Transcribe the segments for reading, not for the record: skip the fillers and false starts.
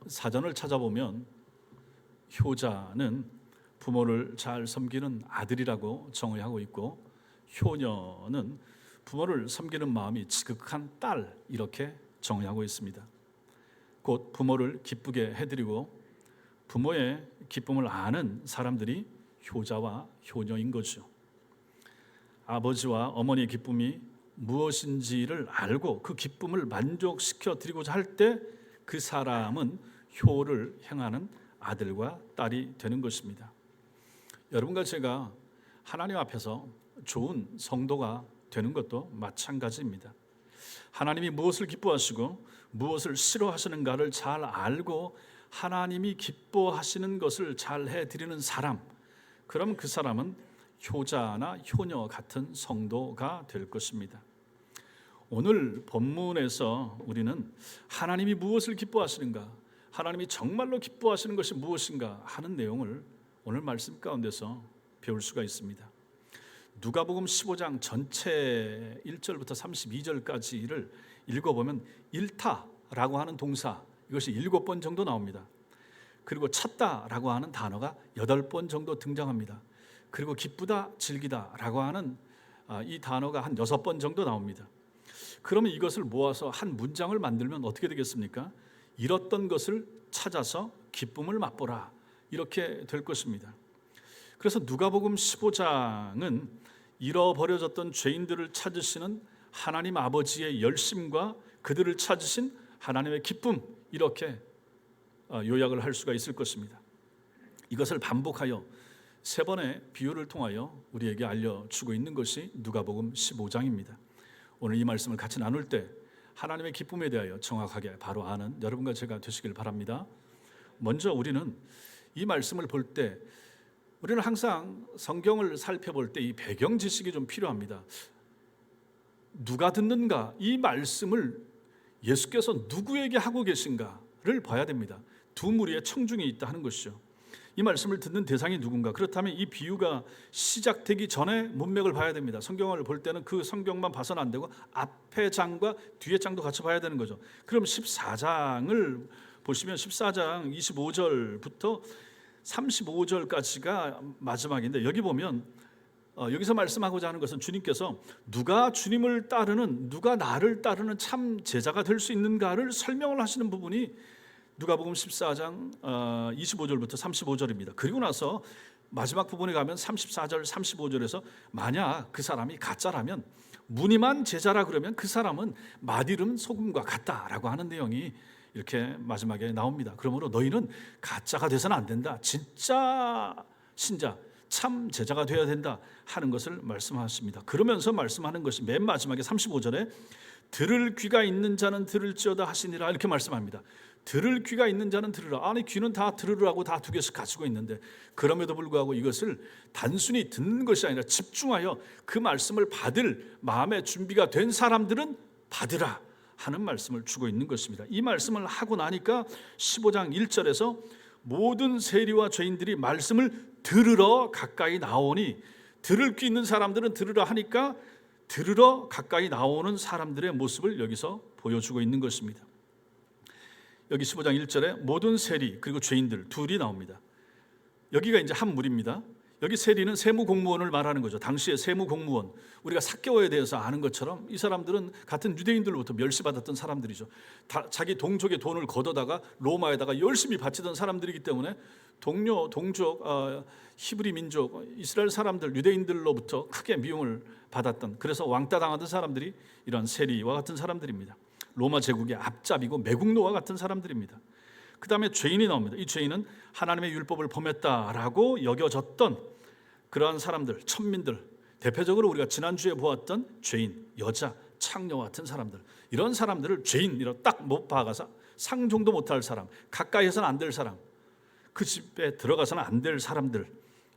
사전을 찾아보면 효자는 부모를 잘 섬기는 아들이라고 정의하고 있고, 효녀는 부모를 섬기는 마음이 지극한 딸, 이렇게 정의하고 있습니다. 곧 부모를 기쁘게 해드리고 부모의 기쁨을 아는 사람들이 효자와 효녀인 거죠. 아버지와 어머니의 기쁨이 무엇인지를 알고 그 기쁨을 만족시켜 드리고자 할 때 그 사람은 효를 행하는 아들과 딸이 되는 것입니다. 여러분과 제가 하나님 앞에서 좋은 성도가 되는 것도 마찬가지입니다. 하나님이 무엇을 기뻐하시고 무엇을 싫어하시는가를 잘 알고 하나님이 기뻐하시는 것을 잘 해드리는 사람, 그럼 그 사람은 효자나 효녀 같은 성도가 될 것입니다. 오늘 본문에서 우리는 하나님이 무엇을 기뻐하시는가, 하나님이 정말로 기뻐하시는 것이 무엇인가 하는 내용을 오늘 말씀 가운데서 배울 수가 있습니다. 누가복음 15장 전체 1절부터 32절까지를 읽어보면 일타라고 하는 동사, 이것이 7번 정도 나옵니다. 그리고 찾다라고 하는 단어가 8번 정도 등장합니다. 그리고 기쁘다, 즐기다라고 하는 이 단어가 한 6번 정도 나옵니다. 그러면 이것을 모아서 한 문장을 만들면 어떻게 되겠습니까? 잃었던 것을 찾아서 기쁨을 맛보라, 이렇게 될 것입니다. 그래서 누가복음 15장은 잃어버려졌던 죄인들을 찾으시는 하나님 아버지의 열심과 그들을 찾으신 하나님의 기쁨, 이렇게 요약을 할 수가 있을 것입니다. 이것을 반복하여 3번의 비유를 통하여 우리에게 알려주고 있는 것이 누가복음 15장입니다. 오늘 이 말씀을 같이 나눌 때 하나님의 기쁨에 대하여 정확하게 바로 아는 여러분과 제가 되시길 바랍니다. 먼저 우리는 이 말씀을 볼 때, 우리는 항상 성경을 살펴볼 때 이 배경 지식이 좀 필요합니다. 누가 듣는가, 이 말씀을 예수께서 누구에게 하고 계신가를 봐야 됩니다. 두 무리의 청중이 있다 하는 것이죠. 이 말씀을 듣는 대상이 누군가, 그렇다면 이 비유가 시작되기 전에 문맥을 봐야 됩니다. 성경을 볼 때는 그 성경만 봐서는 안 되고 앞에 장과 뒤에 장도 같이 봐야 되는 거죠. 그럼 14장을 보시면 14장 25절부터 35절까지가 마지막인데, 여기 보면 여기서 말씀하고자 하는 것은 주님께서 누가 주님을 따르는, 누가 나를 따르는 참 제자가 될 수 있는가를 설명을 하시는 부분이 누가복음 14장 25절부터 35절입니다. 그리고 나서 마지막 부분에 가면 34절 35절에서 만약 그 사람이 가짜라면, 무늬만 제자라 그러면 그 사람은 맛이름 소금과 같다라고 하는 내용이 이렇게 마지막에 나옵니다. 그러므로 너희는 가짜가 돼서는 안 된다, 진짜 신자, 참 제자가 되어야 된다 하는 것을 말씀하십니다. 그러면서 말씀하는 것이 맨 마지막에 35절에 들을 귀가 있는 자는 들을지어다 하시니라, 이렇게 말씀합니다. 들을 귀가 있는 자는 들으라. 아니, 귀는 다 들으라고 다 2개씩 가지고 있는데, 그럼에도 불구하고 이것을 단순히 듣는 것이 아니라 집중하여 그 말씀을 받을 마음의 준비가 된 사람들은 받으라 하는 말씀을 주고 있는 것입니다. 이 말씀을 하고 나니까 15장 1절에서 모든 세리와 죄인들이 말씀을 들으러 가까이 나오니, 들을 귀 있는 사람들은 들으라 하니까 들으러 가까이 나오는 사람들의 모습을 여기서 보여주고 있는 것입니다. 여기 15장 1절에 모든 세리 그리고 죄인들 둘이 나옵니다. 여기가 이제 한 무리입니다. 여기 세리는 세무공무원을 말하는 거죠. 당시의 세무공무원, 우리가 삭개오에 대해서 아는 것처럼 이 사람들은 같은 유대인들로부터 멸시받았던 사람들이죠. 자기 동족의 돈을 걷어다가 로마에다가 열심히 바치던 사람들이기 때문에 동료, 동족, 히브리 민족, 이스라엘 사람들, 유대인들로부터 크게 미움을 받았던, 그래서 왕따 당하던 사람들이 이런 세리와 같은 사람들입니다. 로마 제국의 앞잡이고 매국노와 같은 사람들입니다. 그 다음에 죄인이 나옵니다. 이 죄인은 하나님의 율법을 범했다라고 여겨졌던 그러한 사람들, 천민들, 대표적으로 우리가 지난주에 보았던 죄인, 여자, 창녀와 같은 사람들, 이런 사람들을 죄인이라고 딱 못 박아서 상종도 못할 사람, 가까이에서는 안 될 사람, 그 집에 들어가서는 안 될 사람들,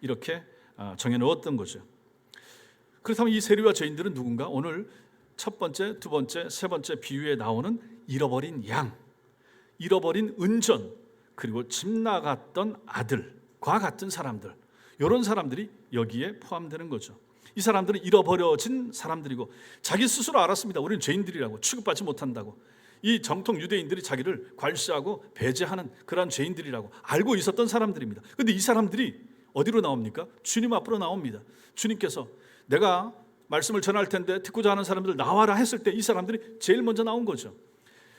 이렇게 정해놓았던 거죠. 그렇다면 이 세리와 죄인들은 누군가? 오늘 첫 번째, 두 번째, 세 번째 비유에 나오는 잃어버린 양, 잃어버린 은전, 그리고 집 나갔던 아들과 같은 사람들, 이런 사람들이 여기에 포함되는 거죠. 이 사람들은 잃어버려진 사람들이고 자기 스스로 알았습니다. 우리는 죄인들이라고, 취급받지 못한다고. 이 정통 유대인들이 자기를 괄시하고 배제하는 그러한 죄인들이라고 알고 있었던 사람들입니다. 그런데 이 사람들이 어디로 나옵니까? 주님 앞으로 나옵니다. 주님께서 내가 말씀을 전할 텐데 듣고자 하는 사람들 나와라 했을 때 이 사람들이 제일 먼저 나온 거죠.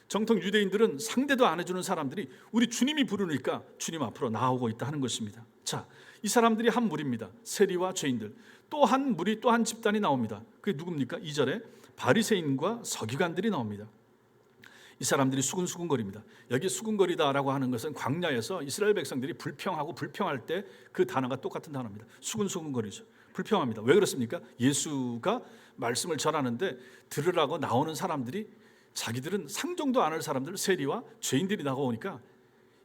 정통 유대인들은 상대도 안 해주는 사람들이 우리 주님이 부르니까 주님 앞으로 나오고 있다 하는 것입니다. 자, 이 사람들이 한 무리입니다. 세리와 죄인들. 또 한 무리, 또 한 집단이 나옵니다. 그게 누굽니까? 2절에 바리새인과 서기관들이 나옵니다. 이 사람들이 수근수근거립니다. 여기 수근거리다라고 하는 것은 광야에서 이스라엘 백성들이 불평하고 불평할 때 그 단어가 똑같은 단어입니다. 수근수근거리죠. 불평합니다. 왜 그렇습니까? 예수가 말씀을 전하는데 들으라고 나오는 사람들이 자기들은 상종도 안 할 사람들, 세리와 죄인들이 나오니까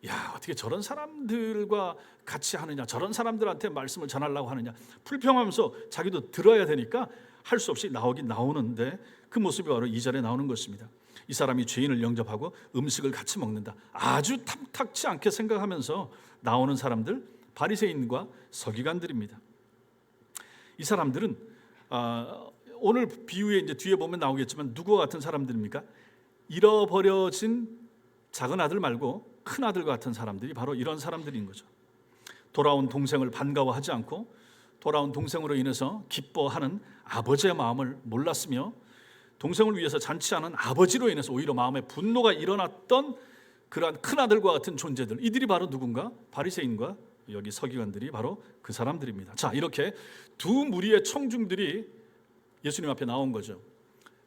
야, 어떻게 저런 사람들과 같이 하느냐, 저런 사람들한테 말씀을 전하려고 하느냐, 불평하면서 자기도 들어야 되니까 할 수 없이 나오긴 나오는데 그 모습이 바로 2절에 나오는 것입니다. 이 사람이 죄인을 영접하고 음식을 같이 먹는다. 아주 탐탁치 않게 생각하면서 나오는 사람들, 바리새인과 서기관들입니다. 이 사람들은 오늘 비유에 이제 뒤에 보면 나오겠지만 누구와 같은 사람들입니까? 잃어버려진 작은 아들 말고 큰 아들 같은 사람들이 바로 이런 사람들인 거죠. 돌아온 동생을 반가워하지 않고 돌아온 동생으로 인해서 기뻐하는 아버지의 마음을 몰랐으며 동생을 위해서 잔치하는 아버지로 인해서 오히려 마음에 분노가 일어났던 그러한 큰 아들과 같은 존재들, 이들이 바로 누군가? 바리새인과 여기 서기관들이 바로 그 사람들입니다. 자, 이렇게 두 무리의 청중들이 예수님 앞에 나온 거죠.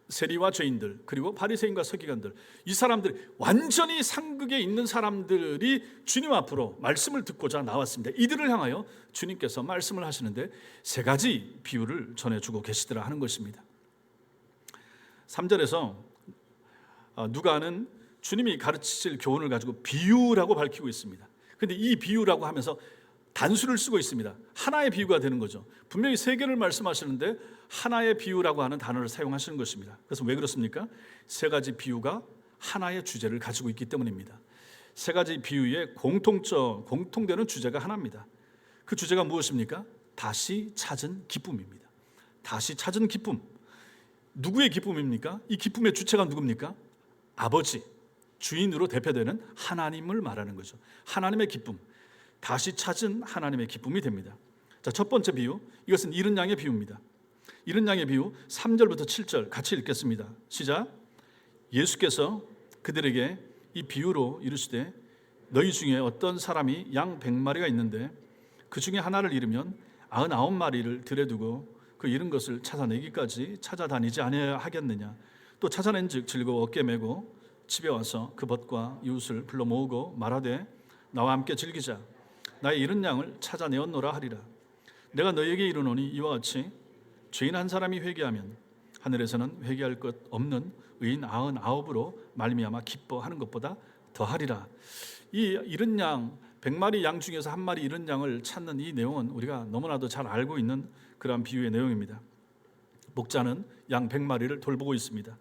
세리와 죄인들, 그리고 바리새인과 서기관들, 이 사람들 완전히 상극에 있는 사람들이 주님 앞으로 말씀을 듣고자 나왔습니다. 이들을 향하여 주님께서 말씀을 하시는데 세 가지 비유를 전해주고 계시더라 하는 것입니다. 3절에서 누가는 주님이 가르치실 교훈을 가지고 비유라고 밝히고 있습니다. 그런데 이 비유라고 하면서 단수를 쓰고 있습니다. 하나의 비유가 되는 거죠. 분명히 세 개를 말씀하시는데 하나의 비유라고 하는 단어를 사용하시는 것입니다. 그래서 왜 그렇습니까? 세 가지 비유가 하나의 주제를 가지고 있기 때문입니다. 세 가지 비유의 공통되는 주제가 하나입니다. 그 주제가 무엇입니까? 다시 찾은 기쁨입니다. 다시 찾은 기쁨. 누구의 기쁨입니까? 이 기쁨의 주체가 누굽니까? 아버지, 주인으로 대표되는 하나님을 말하는 거죠. 하나님의 기쁨, 다시 찾은 하나님의 기쁨이 됩니다. 자, 첫 번째 비유, 이것은 잃은 양의 비유입니다. 잃은 양의 비유 3절부터 7절 같이 읽겠습니다. 시작. 예수께서 그들에게 이 비유로 이르시되 너희 중에 어떤 사람이 양 100마리가 있는데 그 중에 하나를 잃으면 99마리를 들여 두고 그 잃은 것을 찾아내기까지 찾아다니지 아니하겠느냐. 또 찾아낸즉 즐거워 어깨 메고 집에 와서 그 벗과 이웃을 불러 모으고 말하되 나와 함께 즐기자. 나의 잃은 양을 찾아내었노라 하리라. 내가 너희에게 이르노니 이와 같이 죄인 한 사람이 회개하면 하늘에서는 회개할 것 없는 의인 99으로 말미암아 기뻐하는 것보다 더하리라. 이 잃은 양 100마리 양 중에서 한 마리 잃은 양을 찾는 이 내용은 우리가 너무나도 잘 알고 있는 그러한 비유의 내용입니다. 목자는 양 100마리를 돌보고 있습니다.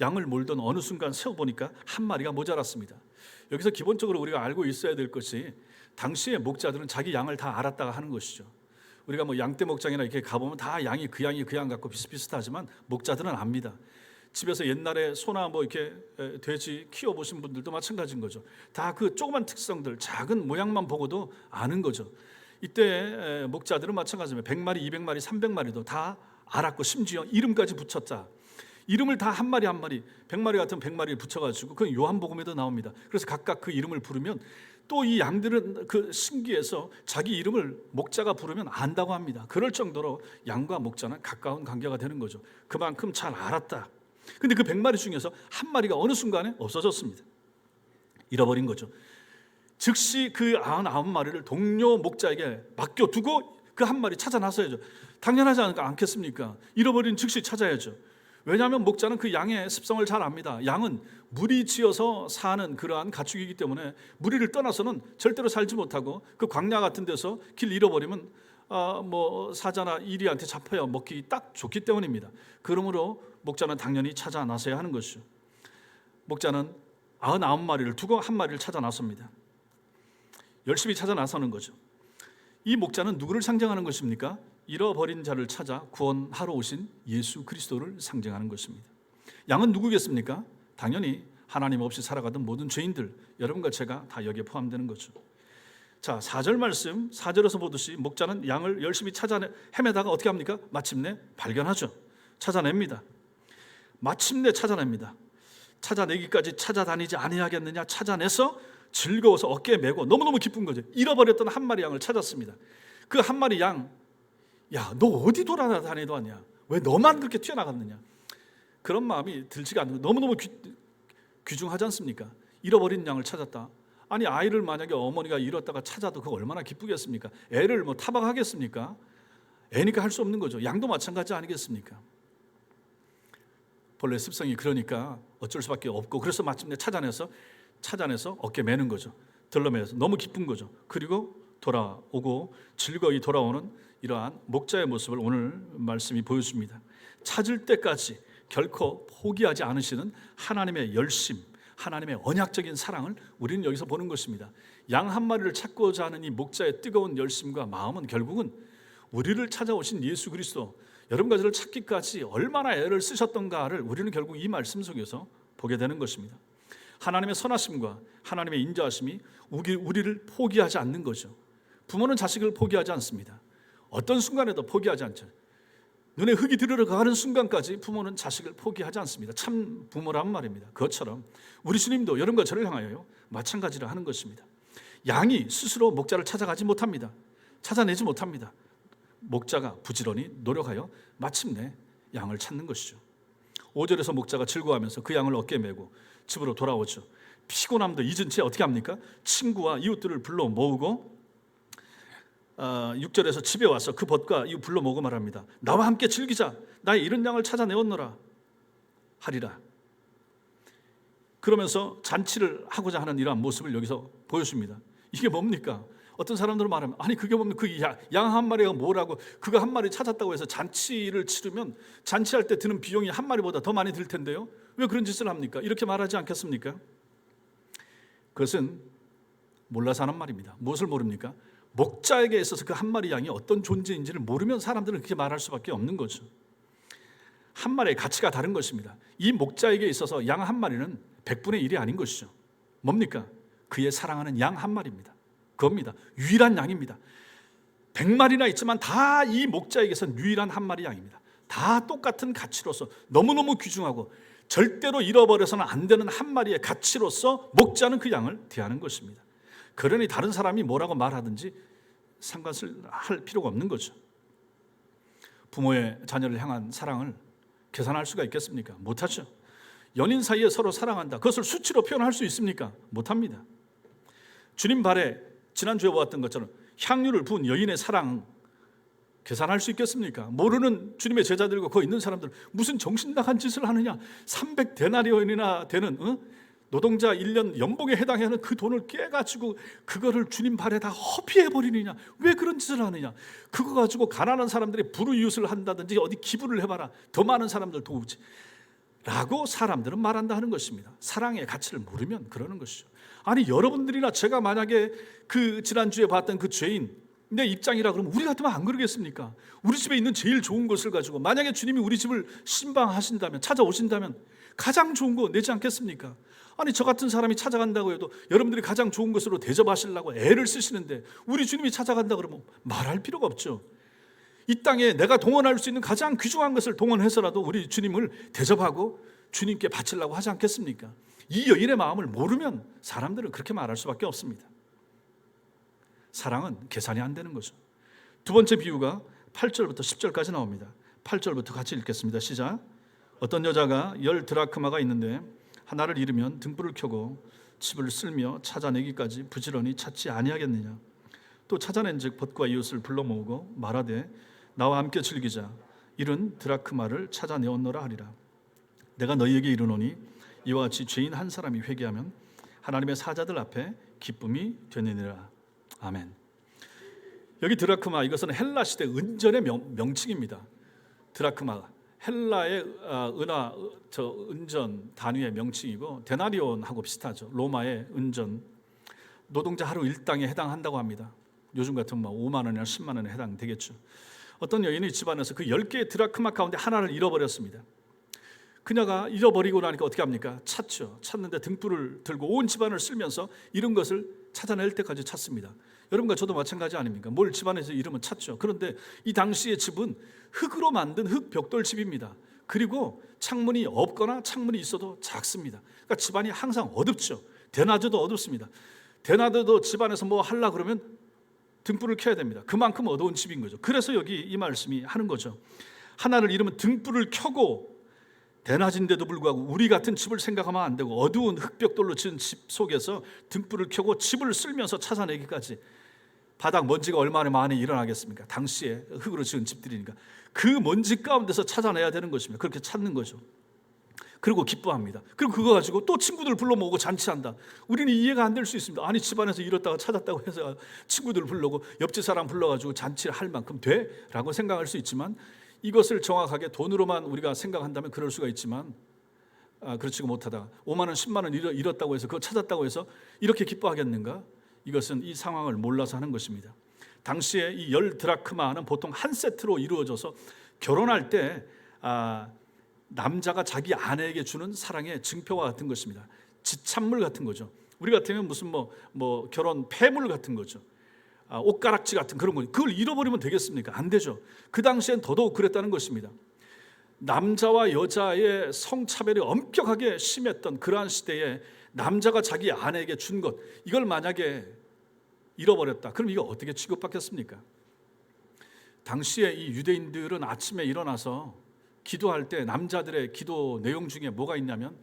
양을 몰던 어느 순간 세어보니까 한 마리가 모자랐습니다. 여기서 기본적으로 우리가 알고 있어야 될 것이 당시에 목자들은 자기 양을 다 알았다가 하는 것이죠. 우리가 뭐 양떼 목장이나 이렇게 가보면 다 양이 그 양 같고 비슷비슷하지만 목자들은 압니다. 집에서 옛날에 소나 뭐 이렇게 돼지 키워보신 분들도 마찬가지인 거죠. 다 그 조그만 특성들, 작은 모양만 보고도 아는 거죠. 이때 목자들은 마찬가지입니다. 100마리, 200마리, 300마리도 다 알았고 심지어 이름까지 붙였다. 이름을 다 한 마리 한 마리, 100마리 같은 100마리를 붙여가지고 그건 요한복음에도 나옵니다. 그래서 각각 그 이름을 부르면 또 이 양들은 그 신기해서 자기 이름을 목자가 부르면 안다고 합니다. 그럴 정도로 양과 목자는 가까운 관계가 되는 거죠. 그만큼 잘 알았다. 근데 그 100마리 중에서 한 마리가 어느 순간에 없어졌습니다. 잃어버린 거죠. 즉시 그 99마리를 동료 목자에게 맡겨두고 그 한 마리 찾아 나서야죠. 당연하지 않겠습니까? 잃어버린 즉시 찾아야죠. 왜냐하면 목자는 그 양의 습성을 잘 압니다. 양은 무리 지어서 사는 그러한 가축이기 때문에 무리를 떠나서는 절대로 살지 못하고 그 광야 같은 데서 길 잃어버리면 뭐 사자나 이리한테 잡혀야 먹기 딱 좋기 때문입니다. 그러므로 목자는 당연히 찾아 나서야 하는 것이죠. 목자는 99마리를 두고 한 마리를 찾아 나섭니다. 열심히 찾아 나서는 거죠. 이 목자는 누구를 상징하는 것입니까? 잃어버린 자를 찾아 구원하러 오신 예수 그리스도를 상징하는 것입니다. 양은 누구겠습니까? 당연히 하나님 없이 살아가던 모든 죄인들, 여러분과 제가 다 여기에 포함되는 거죠. 자, 4절 말씀, 4절에서 보듯이 목자는 양을 열심히 헤매다가 어떻게 합니까? 마침내 발견하죠. 찾아냅니다. 마침내 찾아냅니다. 찾아내기까지 찾아다니지 아니하겠느냐. 찾아내서 즐거워서 어깨에 메고 너무너무 기쁜 거죠. 잃어버렸던 한 마리 양을 찾았습니다. 그 한 마리 양, 야, 너 어디 돌아다니도 왔냐? 왜 너만 그렇게 튀어나갔느냐? 그런 마음이 들지가 않는, 너무너무 귀중하지 않습니까? 잃어버린 양을 찾았다. 아니, 아이를 만약에 어머니가 잃었다가 찾아도 그거 얼마나 기쁘겠습니까? 애를 뭐 타박하겠습니까? 애니까 할 수 없는 거죠. 양도 마찬가지 아니겠습니까? 본래 습성이 그러니까 어쩔 수밖에 없고, 그래서 마침내 찾아내서 어깨 매는 거죠. 들러매서 너무 기쁜 거죠. 그리고 돌아오고 즐거이 돌아오는 이러한 목자의 모습을 오늘 말씀이 보여줍니다. 찾을 때까지 결코 포기하지 않으시는 하나님의 열심, 하나님의 언약적인 사랑을 우리는 여기서 보는 것입니다. 양 한 마리를 찾고자 하는 이 목자의 뜨거운 열심과 마음은 결국은 우리를 찾아오신 예수 그리스도, 여러분과 저를 찾기까지 얼마나 애를 쓰셨던가를 우리는 결국 이 말씀 속에서 보게 되는 것입니다. 하나님의 선하심과 하나님의 인자하심이 우리를 포기하지 않는 거죠. 부모는 자식을 포기하지 않습니다. 어떤 순간에도 포기하지 않죠. 눈에 흙이 들어가는 순간까지 부모는 자식을 포기하지 않습니다. 참 부모란 말입니다. 그것처럼 우리 주님도 여러분과 저를 향하여 마찬가지로 하는 것입니다. 양이 스스로 목자를 찾아가지 못합니다. 찾아내지 못합니다. 목자가 부지런히 노력하여 마침내 양을 찾는 것이죠. 5절에서 목자가 즐거워하면서 그 양을 어깨에 메고 집으로 돌아오죠. 피곤함도 잊은 채 어떻게 합니까? 친구와 이웃들을 불러 모으고 6절에서 집에 와서 그 벗과 이웃 불러 모으고 말합니다. 나와 함께 즐기자. 나의 잃은 양을 찾아내었노라 하리라. 그러면서 잔치를 하고자 하는 이러한 모습을 여기서 보여줍니다. 이게 뭡니까? 어떤 사람들은 말하면, 아니 그게 뭡니까? 그 양 한 마리가 뭐라고, 그거 한 마리 찾았다고 해서 잔치를 치르면 잔치할 때 드는 비용이 한 마리보다 더 많이 들 텐데요, 왜 그런 짓을 합니까? 이렇게 말하지 않겠습니까? 그것은 몰라서 하는 말입니다. 무엇을 모릅니까? 목자에게 있어서 그 한 마리 양이 어떤 존재인지를 모르면 사람들은 그렇게 말할 수밖에 없는 거죠. 한 마리의 가치가 다른 것입니다. 이 목자에게 있어서 양 한 마리는 100분의 1이 아닌 것이죠. 뭡니까? 그의 사랑하는 양 한 마리입니다. 그겁니다. 유일한 양입니다. 100마리나 있지만 다 이 목자에게서는 유일한 한 마리 양입니다. 다 똑같은 가치로서 너무너무 귀중하고 절대로 잃어버려서는 안 되는 한 마리의 가치로서 목자는 그 양을 대하는 것입니다. 그러니 다른 사람이 뭐라고 말하든지 상관을 할 필요가 없는 거죠. 부모의 자녀를 향한 사랑을 계산할 수가 있겠습니까? 못하죠. 연인 사이에 서로 사랑한다, 그것을 수치로 표현할 수 있습니까? 못합니다. 주님 발에 지난주에 보았던 것처럼 향유를 부은 여인의 사랑 계산할 수 있겠습니까? 모르는 주님의 제자들과 거기 있는 사람들 무슨 정신 나간 짓을 하느냐, 300데나리온이나 되는 노동자 1년 연봉에 해당하는 그 돈을 깨가지고 그거를 주님 발에 다 허비해버리느냐, 왜 그런 짓을 하느냐, 그거 가지고 가난한 사람들이 불우이웃을 한다든지 어디 기부를 해봐라, 더 많은 사람들 도우지 라고 사람들은 말한다 하는 것입니다. 사랑의 가치를 모르면 그러는 것이죠. 아니, 여러분들이나 제가 만약에 그 지난주에 봤던 그 죄인 내 입장이라 그러면 우리 같으면 안 그러겠습니까? 우리 집에 있는 제일 좋은 것을 가지고 만약에 주님이 우리 집을 신방하신다면, 찾아오신다면 가장 좋은 거 내지 않겠습니까? 아니, 저 같은 사람이 찾아간다고 해도 여러분들이 가장 좋은 것으로 대접하시려고 애를 쓰시는데 우리 주님이 찾아간다 그러면 말할 필요가 없죠. 이 땅에 내가 동원할 수 있는 가장 귀중한 것을 동원해서라도 우리 주님을 대접하고 주님께 바치려고 하지 않겠습니까? 이 여인의 마음을 모르면 사람들은 그렇게 말할 수밖에 없습니다. 사랑은 계산이 안 되는 거죠. 두 번째 비유가 8절부터 10절까지 나옵니다. 8절부터 같이 읽겠습니다. 시작. 어떤 여자가 10드라크마가 있는데 하나를 잃으면 등불을 켜고 집을 쓸며 찾아내기까지 부지런히 찾지 아니하겠느냐. 또 찾아낸즉 벗과 이웃을 불러 모으고 말하되 나와 함께 즐기자. 이른 드라크마를 찾아내었노라 하리라. 내가 너희에게 이르노니 이와 같이 죄인 한 사람이 회개하면 하나님의 사자들 앞에 기쁨이 되느니라. 아멘. 여기 드라크마, 이것은 헬라 시대 은전의 명칭입니다. 드라크마, 헬라의 은전 단위의 명칭이고 데나리온하고 비슷하죠. 로마의 은전, 노동자 하루 일당에 해당한다고 합니다. 요즘 같으면 5만 원이나 10만 원에 해당되겠죠. 어떤 여인이 집안에서 그 10개의 드라크마 가운데 하나를 잃어버렸습니다. 그녀가 잃어버리고 나니까 어떻게 합니까? 찾죠. 찾는데 등불을 들고 온 집안을 쓸면서 잃은 것을 찾아낼 때까지 찾습니다. 여러분과 저도 마찬가지 아닙니까? 뭘 집안에서 잃으면 찾죠. 그런데 이 당시의 집은 흙으로 만든 흙 벽돌 집입니다. 그리고 창문이 없거나 창문이 있어도 작습니다. 그러니까 집안이 항상 어둡죠. 대낮에도 어둡습니다. 대낮에도 집안에서 뭐 하려고 그러면 등불을 켜야 됩니다. 그만큼 어두운 집인 거죠. 그래서 여기 이 말씀이 하는 거죠. 하나를 잃으면 등불을 켜고, 대낮인데도 불구하고 우리 같은 집을 생각하면 안 되고 어두운 흙벽돌로 지은 집 속에서 등불을 켜고 집을 쓸면서 찾아내기까지, 바닥 먼지가 얼마나 많이 일어나겠습니까? 당시에 흙으로 지은 집들이니까 그 먼지 가운데서 찾아내야 되는 것입니다. 그렇게 찾는 거죠. 그리고 기뻐합니다. 그리고 그거 가지고 또 친구들 불러 모으고 잔치한다. 우리는 이해가 안 될 수 있습니다. 아니, 집안에서 잃었다가 찾았다고 해서 친구들 불러고 옆집 사람 불러가지고 잔치를 할 만큼 돼? 라고 생각할 수 있지만, 이것을 정확하게 돈으로만 우리가 생각한다면 그럴 수가 있지만, 그렇지 못하다가 5만 원, 10만 원 잃었다고 해서 그거 찾았다고 해서 이렇게 기뻐하겠는가? 이것은 이 상황을 몰라서 하는 것입니다. 당시에 이 10드라크마는 보통 한 세트로 이루어져서 결혼할 때 남자가 자기 아내에게 주는 사랑의 증표와 같은 것입니다. 지참물 같은 거죠. 우리 같으면 무슨 뭐 결혼 폐물 같은 거죠. 옷가락지 같은 그런 거. 그걸 잃어버리면 되겠습니까? 안 되죠. 그 당시엔 더더욱 그랬다는 것입니다. 남자와 여자의 성차별이 엄격하게 심했던 그러한 시대에 남자가 자기 아내에게 준 것, 이걸 만약에 잃어버렸다, 그럼 이거 어떻게 취급받겠습니까? 당시에 이 유대인들은 아침에 일어나서 기도할 때 남자들의 기도 내용 중에 뭐가 있냐면,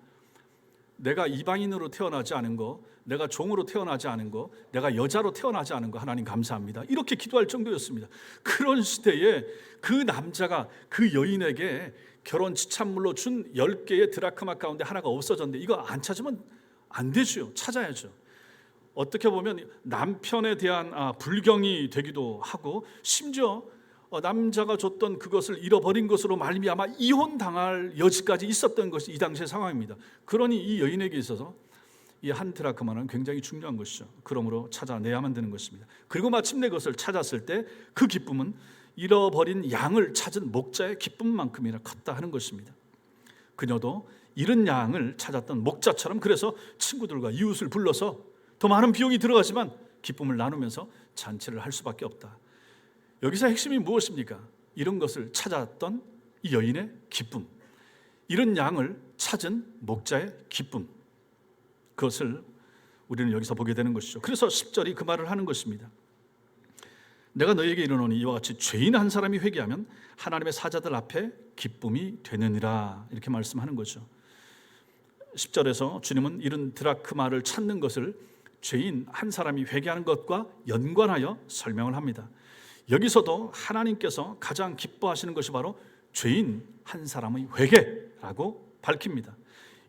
내가 이방인으로 태어나지 않은 거, 내가 종으로 태어나지 않은 거, 내가 여자로 태어나지 않은 거 하나님 감사합니다, 이렇게 기도할 정도였습니다. 그런 시대에 그 남자가 그 여인에게 결혼 지참물로 준 10개의 드라크마 가운데 하나가 없어졌는데, 이거 안 찾으면 안 되죠. 찾아야죠. 어떻게 보면 남편에 대한 불경이 되기도 하고, 심지어 남자가 줬던 그것을 잃어버린 것으로 말미암아 이혼당할 여지까지 있었던 것이 이 당시의 상황입니다. 그러니 이 여인에게 있어서 이 한 드라크마는 굉장히 중요한 것이죠. 그러므로 찾아내야만 되는 것입니다. 그리고 마침내 그것을 찾았을 때 그 기쁨은 잃어버린 양을 찾은 목자의 기쁨만큼이나 컸다 하는 것입니다. 그녀도 잃은 양을 찾았던 목자처럼, 그래서 친구들과 이웃을 불러서 더 많은 비용이 들어가지만 기쁨을 나누면서 잔치를 할 수밖에 없다. 여기서 핵심이 무엇입니까? 이런 것을 찾았던 이 여인의 기쁨, 이런 양을 찾은 목자의 기쁨, 그것을 우리는 여기서 보게 되는 것이죠. 그래서 10절이 그 말을 하는 것입니다. 내가 너에게 이르노니 이와 같이 죄인 한 사람이 회개하면 하나님의 사자들 앞에 기쁨이 되느니라, 이렇게 말씀하는 거죠. 10절에서 주님은 이런 드라크마를 찾는 것을 죄인 한 사람이 회개하는 것과 연관하여 설명을 합니다. 여기서도 하나님께서 가장 기뻐하시는 것이 바로 죄인 한 사람의 회개라고 밝힙니다.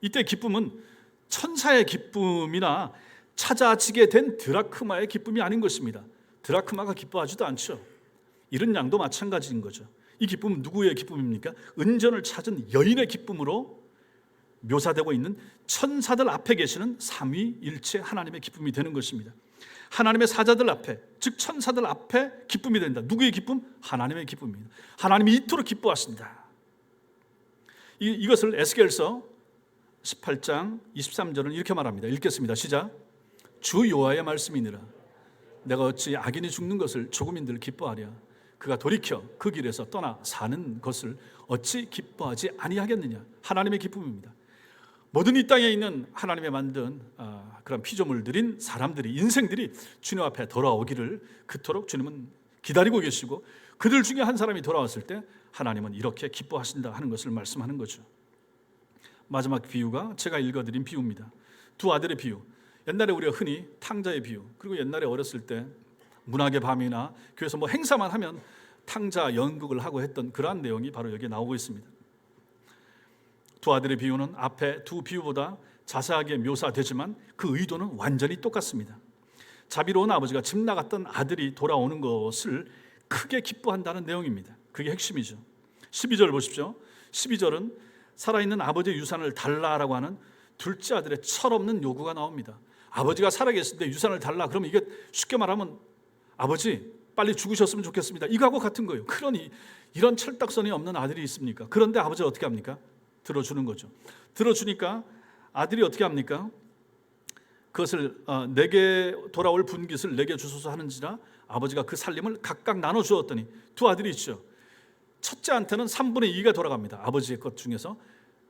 이때 기쁨은 천사의 기쁨이나 찾아지게 된 드라크마의 기쁨이 아닌 것입니다. 드라크마가 기뻐하지도 않죠. 이런 양도 마찬가지인 거죠. 이 기쁨은 누구의 기쁨입니까? 은전을 찾은 여인의 기쁨으로 묘사되고 있는 천사들 앞에 계시는 삼위일체 하나님의 기쁨이 되는 것입니다. 하나님의 사자들 앞에, 즉 천사들 앞에 기쁨이 된다. 누구의 기쁨? 하나님의 기쁨입니다. 하나님이 이토록 기뻐하신다. 이것을 에스겔서 18장 23절은 이렇게 말합니다. 읽겠습니다. 시작. 주 여호와의 말씀이니라. 내가 어찌 악인이 죽는 것을 조금인들 기뻐하랴. 그가 돌이켜 그 길에서 떠나 사는 것을 어찌 기뻐하지 아니하겠느냐. 하나님의 기쁨입니다. 모든 이 땅에 있는 하나님의 만든 그런 피조물들인 사람들이, 인생들이 주님 앞에 돌아오기를 그토록 주님은 기다리고 계시고, 그들 중에 한 사람이 돌아왔을 때 하나님은 이렇게 기뻐하신다 하는 것을 말씀하는 거죠. 마지막 비유가 제가 읽어드린 비유입니다. 두 아들의 비유. 옛날에 우리가 흔히 탕자의 비유, 그리고 옛날에 어렸을 때 문학의 밤이나 교회에서 뭐 행사만 하면 탕자 연극을 하고 했던 그러한 내용이 바로 여기에 나오고 있습니다. 두 아들의 비유는 앞에 두 비유보다 자세하게 묘사되지만 그 의도는 완전히 똑같습니다. 자비로운 아버지가 집 나갔던 아들이 돌아오는 것을 크게 기뻐한다는 내용입니다. 그게 핵심이죠. 12절 보십시오. 12절은 살아있는 아버지의 유산을 달라라고 하는 둘째 아들의 철없는 요구가 나옵니다. 아버지가 살아계실 때 유산을 달라, 그러면 이게 쉽게 말하면 아버지 빨리 죽으셨으면 좋겠습니다, 이거하고 같은 거예요. 그러니 이런 철딱선이 없는 아들이 있습니까? 그런데 아버지가 어떻게 합니까? 들어주는 거죠. 들어주니까 아들이 어떻게 합니까? 그것을 내게 돌아올 분깃을 내게 주소서 하는지라 아버지가 그 살림을 각각 나눠 주었더니 두 아들이 있죠. 첫째한테는 3분의 2가 돌아갑니다. 아버지의 것 중에서.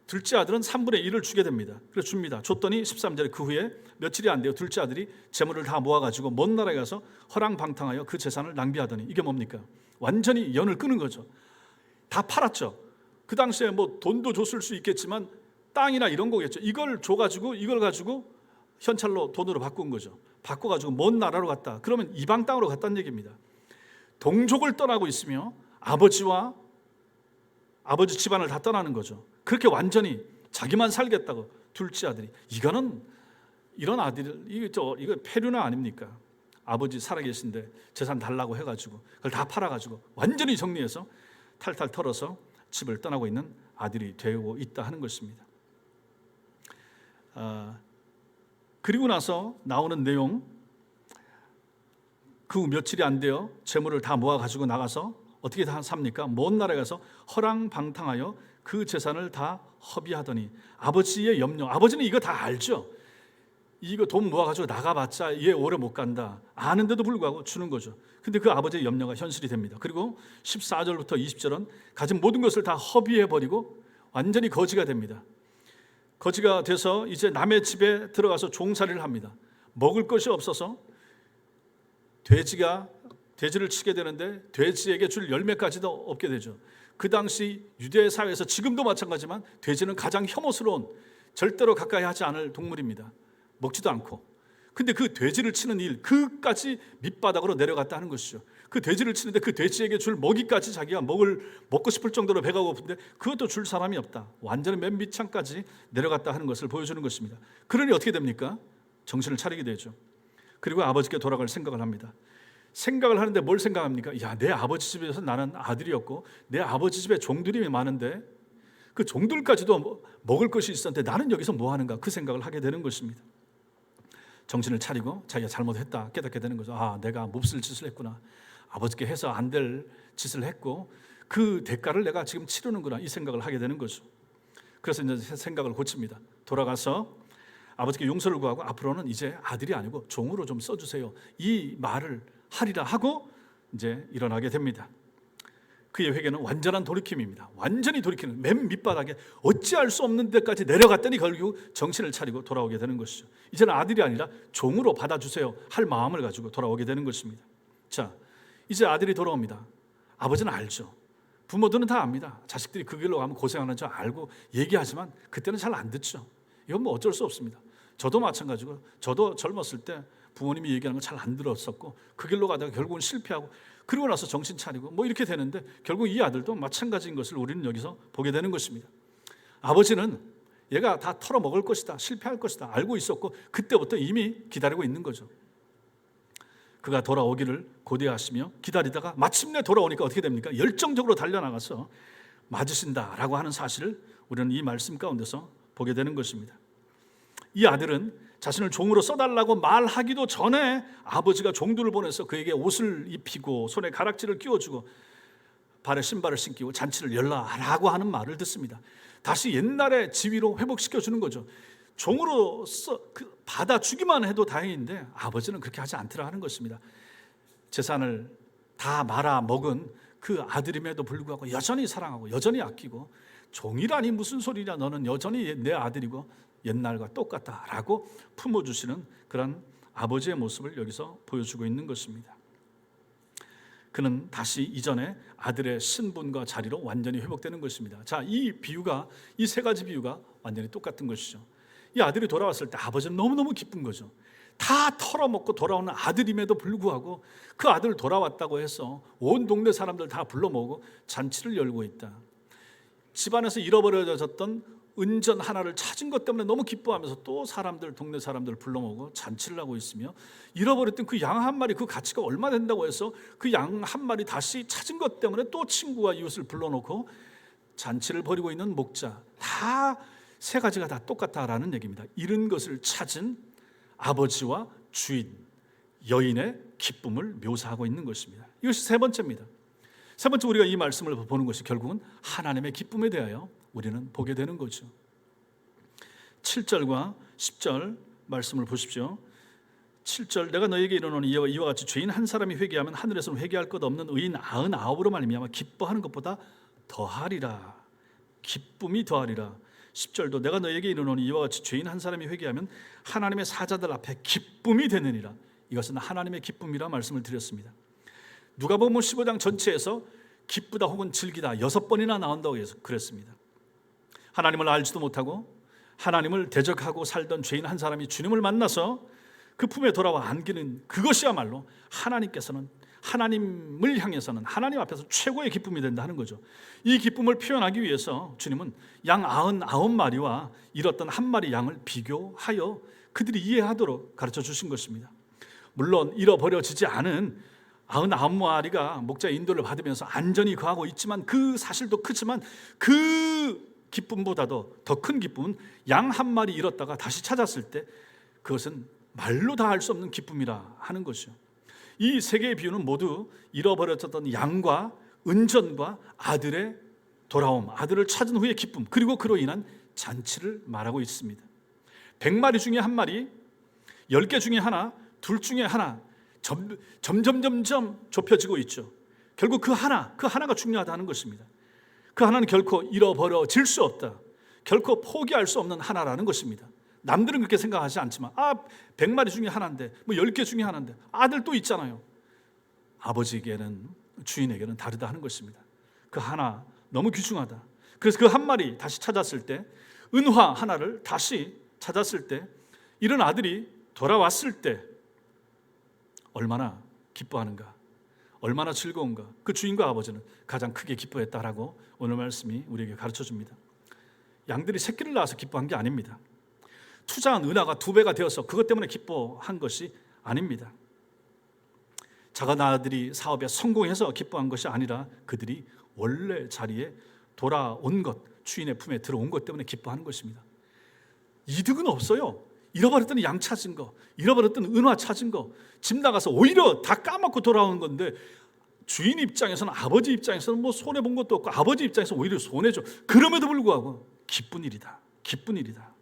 둘째 아들은 3분의 1을 주게 됩니다. 그래서 줍니다. 줬더니 13절에 그 후에 며칠이 안 돼요. 둘째 아들이 재물을 다 모아가지고 먼 나라에 가서 허랑방탕하여 그 재산을 낭비하더니 이게 뭡니까? 완전히 연을 끄는 거죠. 다 팔았죠. 그 당시에 뭐 돈도 줬을 수 있겠지만 땅이나 이런 거겠죠. 이걸 줘가지고 이걸 가지고 현찰로 돈으로 바꾼 거죠. 바꿔가지고 먼 나라로 갔다. 그러면 이방 땅으로 갔다는 얘기입니다. 동족을 떠나고 있으며 아버지와 아버지 집안을 다 떠나는 거죠. 그렇게 완전히 자기만 살겠다고 둘째 아들이. 이거는 이런 아들 이거 폐륜화 아닙니까? 아버지 살아계신데 재산 달라고 해가지고 그걸 다 팔아가지고 완전히 정리해서 탈탈 털어서 집을 떠나고 있는 아들이 되고 있다 하는 것입니다. 그리고 나서 나오는 내용, 그 후 며칠이 안 되어 재물을 다 모아가지고 나가서 어떻게 다 삽니까? 먼 나라에 가서 허랑방탕하여 그 재산을 다 허비하더니 아버지의 염려, 아버지는 이거 다 알죠. 이거 돈 모아가지고 나가봤자 얘 오래 못 간다 아는데도 불구하고 주는 거죠. 근데 그 아버지의 염려가 현실이 됩니다. 그리고 14절부터 20절은 가진 모든 것을 다 허비해버리고 완전히 거지가 됩니다. 거지가 돼서 이제 남의 집에 들어가서 종살이를 합니다. 먹을 것이 없어서 돼지를 치게 되는데 돼지에게 줄 열매까지도 없게 되죠. 그 당시 유대 사회에서 지금도 마찬가지지만 돼지는 가장 혐오스러운, 절대로 가까이 하지 않을 동물입니다. 먹지도 않고. 근데 그 돼지를 치는 일, 그까지 밑바닥으로 내려갔다 하는 것이죠. 그 돼지를 치는데 그 돼지에게 줄 먹이까지 자기가 먹고 싶을 정도로 배가 고픈데 그것도 줄 사람이 없다. 완전히 맨 밑창까지 내려갔다 하는 것을 보여주는 것입니다. 그러니 어떻게 됩니까? 정신을 차리게 되죠. 그리고 아버지께 돌아갈 생각을 합니다. 생각을 하는데 뭘 생각합니까? 야, 내 아버지 집에서 나는 아들이었고 내 아버지 집에 종들이 많은데 그 종들까지도 먹을 것이 있었는데 나는 여기서 뭐 하는가? 그 생각을 하게 되는 것입니다. 정신을 차리고 자기가 잘못했다 깨닫게 되는 거죠. 아, 내가 몹쓸 짓을 했구나. 아버지께 해서 안 될 짓을 했고 그 대가를 내가 지금 치르는구나. 이 생각을 하게 되는 거죠. 그래서 이제 생각을 고칩니다. 돌아가서 아버지께 용서를 구하고 앞으로는 이제 아들이 아니고 종으로 좀 써주세요. 이 말을 하리라 하고 이제 일어나게 됩니다. 그의 회개는 완전한 돌이킴입니다. 완전히 돌이키는, 맨 밑바닥에 어찌할 수 없는 데까지 내려갔더니 결국 정신을 차리고 돌아오게 되는 것이죠. 이제는 아들이 아니라 종으로 받아주세요 할 마음을 가지고 돌아오게 되는 것입니다. 자, 이제 아들이 돌아옵니다. 아버지는 알죠. 부모들은 다 압니다. 자식들이 그 길로 가면 고생하는 줄 알고 얘기하지만 그때는 잘 안 듣죠. 이건 뭐 어쩔 수 없습니다. 저도 마찬가지고, 저도 젊었을 때 부모님이 얘기하는 거 잘 안 들었었고 그 길로 가다가 결국은 실패하고 그러고 나서 정신 차리고 뭐 이렇게 되는데 결국 이 아들도 마찬가지인 것을 우리는 여기서 보게 되는 것입니다. 아버지는 얘가 다 털어먹을 것이다, 실패할 것이다 알고 있었고 그때부터 이미 기다리고 있는 거죠. 그가 돌아오기를 고대하시며 기다리다가 마침내 돌아오니까 어떻게 됩니까? 열정적으로 달려나가서 맞으신다라고 하는 사실을 우리는 이 말씀 가운데서 보게 되는 것입니다. 이 아들은 자신을 종으로 써달라고 말하기도 전에 아버지가 종들을 보내서 그에게 옷을 입히고 손에 가락지를 끼워주고 발에 신발을 신기고 잔치를 열라라고 하는 말을 듣습니다. 다시 옛날의 지위로 회복시켜주는 거죠. 종으로 받아주기만 해도 다행인데 아버지는 그렇게 하지 않더라 하는 것입니다. 재산을 다 말아먹은 그 아들임에도 불구하고 여전히 사랑하고 여전히 아끼고 종이라니 무슨 소리냐, 너는 여전히 내 아들이고 옛날과 똑같다라고 품어주시는 그런 아버지의 모습을 여기서 보여주고 있는 것입니다. 그는 다시 이전에 아들의 신분과 자리로 완전히 회복되는 것입니다. 자, 이 세 가지 비유가 완전히 똑같은 것이죠. 이 아들이 돌아왔을 때 아버지는 너무너무 기쁜 거죠. 다 털어먹고 돌아오는 아들임에도 불구하고 그 아들 돌아왔다고 해서 온 동네 사람들 다 불러 모으고 잔치를 열고 있다. 집안에서 잃어버려졌던 은전 하나를 찾은 것 때문에 너무 기뻐하면서 또 동네 사람들 불러 모으고 잔치를 하고 있으며, 잃어버렸던 그 양 한 마리, 그 가치가 얼마 된다고 해서 그 양 한 마리 다시 찾은 것 때문에 또 친구와 이웃을 불러놓고 잔치를 벌이고 있는 목자, 다 세 가지가 다 똑같다라는 얘기입니다. 잃은 것을 찾은 아버지와 주인, 여인의 기쁨을 묘사하고 있는 것입니다. 이것이 세 번째입니다. 세 번째, 우리가 이 말씀을 보는 것이 결국은 하나님의 기쁨에 대하여 우리는 보게 되는 거죠. 7절과 10절 말씀을 보십시오. 7절 내가 너에게 이르노니 이와 같이 죄인 한 사람이 회개하면 하늘에서는 회개할 것 없는 의인 99으로 말미암아 기뻐하는 것보다 더하리라. 기쁨이 더하리라. 10절도 내가 너에게 이르노니 이와 같이 죄인 한 사람이 회개하면 하나님의 사자들 앞에 기쁨이 되느니라. 이것은 하나님의 기쁨이라 말씀을 드렸습니다. 누가복음 15장 전체에서 기쁘다 혹은 즐기다 6번이나 나온다고 해서 그랬습니다. 하나님을 알지도 못하고 하나님을 대적하고 살던 죄인 한 사람이 주님을 만나서 그 품에 돌아와 안기는 그것이야말로 하나님께서는 하나님을 향해서는 하나님 앞에서 최고의 기쁨이 된다 하는 거죠. 이 기쁨을 표현하기 위해서 주님은 양 99마리와 잃었던 한 마리 양을 비교하여 그들이 이해하도록 가르쳐 주신 것입니다. 물론 잃어버려지지 않은 99마리가 목자의 인도를 받으면서 안전히 거하고 있지만 그 사실도 크지만 그 기쁨보다도 더 큰 기쁨은 양 한 마리 잃었다가 다시 찾았을 때 그것은 말로 다 할 수 없는 기쁨이라 하는 것이죠. 이 세 개의 비유는 모두 잃어버렸던 양과 은전과 아들의 돌아옴, 아들을 찾은 후의 기쁨, 그리고 그로 인한 잔치를 말하고 있습니다. 100마리 중에 한 마리, 10개 중에 하나, 둘 중에 하나, 점점 좁혀지고 있죠. 결국 그 하나가 중요하다는 것입니다. 그 하나는 결코 잃어버려질 수 없다. 결코 포기할 수 없는 하나라는 것입니다. 남들은 그렇게 생각하지 않지만 100마리 중에 하나인데 10개 중에 하나인데 아들 또 있잖아요. 아버지에게는 주인에게는 다르다 하는 것입니다. 그 하나 너무 귀중하다. 그래서 그 한 마리 다시 찾았을 때 은화 하나를 다시 찾았을 때 이런 아들이 돌아왔을 때 얼마나 기뻐하는가, 얼마나 즐거운가. 그 주인과 아버지는 가장 크게 기뻐했다라고 오늘 말씀이 우리에게 가르쳐줍니다. 양들이 새끼를 낳아서 기뻐한 게 아닙니다. 투자한 은하가 2배가 되어서 그것 때문에 기뻐한 것이 아닙니다. 작은 아들이 사업에 성공해서 기뻐한 것이 아니라 그들이 원래 자리에 돌아온 것, 주인의 품에 들어온 것 때문에 기뻐하는 것입니다. 이득은 없어요. 잃어버렸던 양 찾은 거, 잃어버렸던 은화 찾은 거, 집 나가서 오히려 다 까먹고 돌아오는 건데 주인 입장에서는, 아버지 입장에서는 손해본 것도 없고 아버지 입장에서 오히려 손해죠. 그럼에도 불구하고 기쁜 일이다. 기쁜 일이다.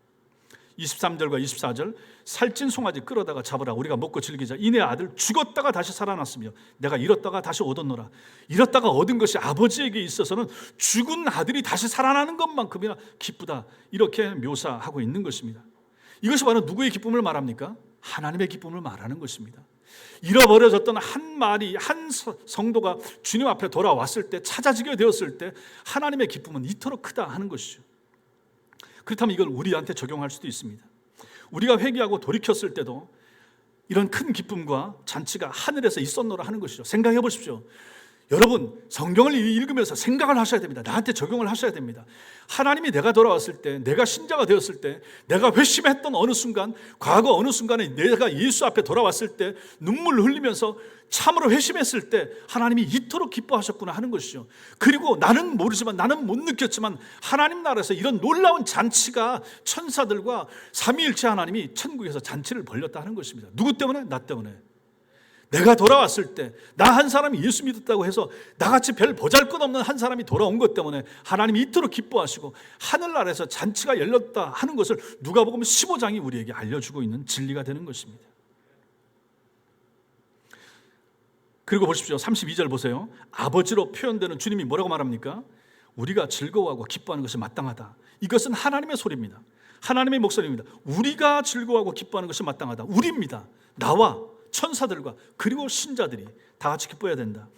23절과 24절 살찐 송아지 끌어다가 잡으라. 우리가 먹고 즐기자. 이내 아들 죽었다가 다시 살아났으며 내가 잃었다가 다시 얻었노라. 잃었다가 얻은 것이 아버지에게 있어서는 죽은 아들이 다시 살아나는 것만큼이나 기쁘다. 이렇게 묘사하고 있는 것입니다. 이것이 바로 누구의 기쁨을 말합니까? 하나님의 기쁨을 말하는 것입니다. 잃어버려졌던 한 마리, 한 성도가 주님 앞에 돌아왔을 때, 찾아지게 되었을 때 하나님의 기쁨은 이토록 크다 하는 것이죠. 그렇다면 이걸 우리한테 적용할 수도 있습니다. 우리가 회개하고 돌이켰을 때도 이런 큰 기쁨과 잔치가 하늘에서 있었노라 하는 것이죠. 생각해 보십시오. 여러분, 성경을 읽으면서 생각을 하셔야 됩니다. 나한테 적용을 하셔야 됩니다. 하나님이 내가 돌아왔을 때, 내가 신자가 되었을 때, 내가 회심했던 어느 순간, 과거 어느 순간에 내가 예수 앞에 돌아왔을 때 눈물을 흘리면서 참으로 회심했을 때 하나님이 이토록 기뻐하셨구나 하는 것이죠. 그리고 나는 모르지만, 나는 못 느꼈지만 하나님 나라에서 이런 놀라운 잔치가 천사들과 삼위일체 하나님이 천국에서 잔치를 벌렸다 하는 것입니다. 누구 때문에? 나 때문에. 내가 돌아왔을 때 나 한 사람이 예수 믿었다고 해서 나같이 별 보잘것없는 한 사람이 돌아온 것 때문에 하나님이 이토록 기뻐하시고 하늘나라에서 잔치가 열렸다 하는 것을 누가복음 15장이 우리에게 알려주고 있는 진리가 되는 것입니다. 그리고 보십시오. 32절 보세요. 아버지로 표현되는 주님이 뭐라고 말합니까? 우리가 즐거워하고 기뻐하는 것이 마땅하다. 이것은 하나님의 소리입니다. 하나님의 목소리입니다. 우리가 즐거워하고 기뻐하는 것이 마땅하다. 우리입니다. 나와 천사들과 그리고 신자들이 다 같이 기뻐해야 된다.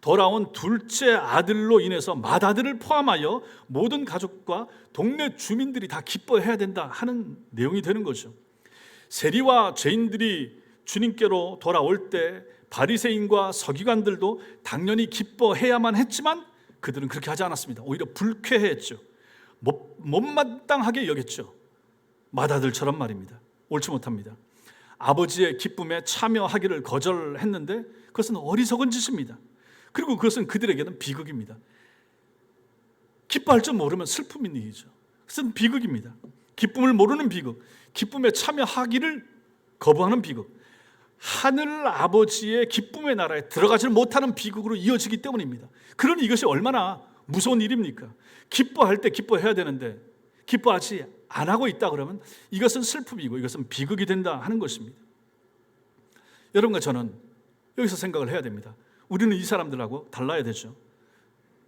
돌아온 둘째 아들로 인해서 맏아들을 포함하여 모든 가족과 동네 주민들이 다 기뻐해야 된다 하는 내용이 되는 거죠. 세리와 죄인들이 주님께로 돌아올 때 바리새인과 서기관들도 당연히 기뻐해야만 했지만 그들은 그렇게 하지 않았습니다. 오히려 불쾌해했죠. 못마땅하게 여겼죠. 맏아들처럼 말입니다. 옳지 못합니다. 아버지의 기쁨에 참여하기를 거절했는데 그것은 어리석은 짓입니다. 그리고 그것은 그들에게는 비극입니다. 기뻐할 줄 모르면 슬픔인 일이죠. 그것은 비극입니다. 기쁨을 모르는 비극, 기쁨에 참여하기를 거부하는 비극, 하늘 아버지의 기쁨의 나라에 들어가지 못하는 비극으로 이어지기 때문입니다. 그러니 이것이 얼마나 무서운 일입니까? 기뻐할 때 기뻐해야 되는데 기뻐하지 안 하고 있다 그러면 이것은 슬픔이고 이것은 비극이 된다 하는 것입니다. 여러분과 저는 여기서 생각을 해야 됩니다. 우리는 이 사람들하고 달라야 되죠.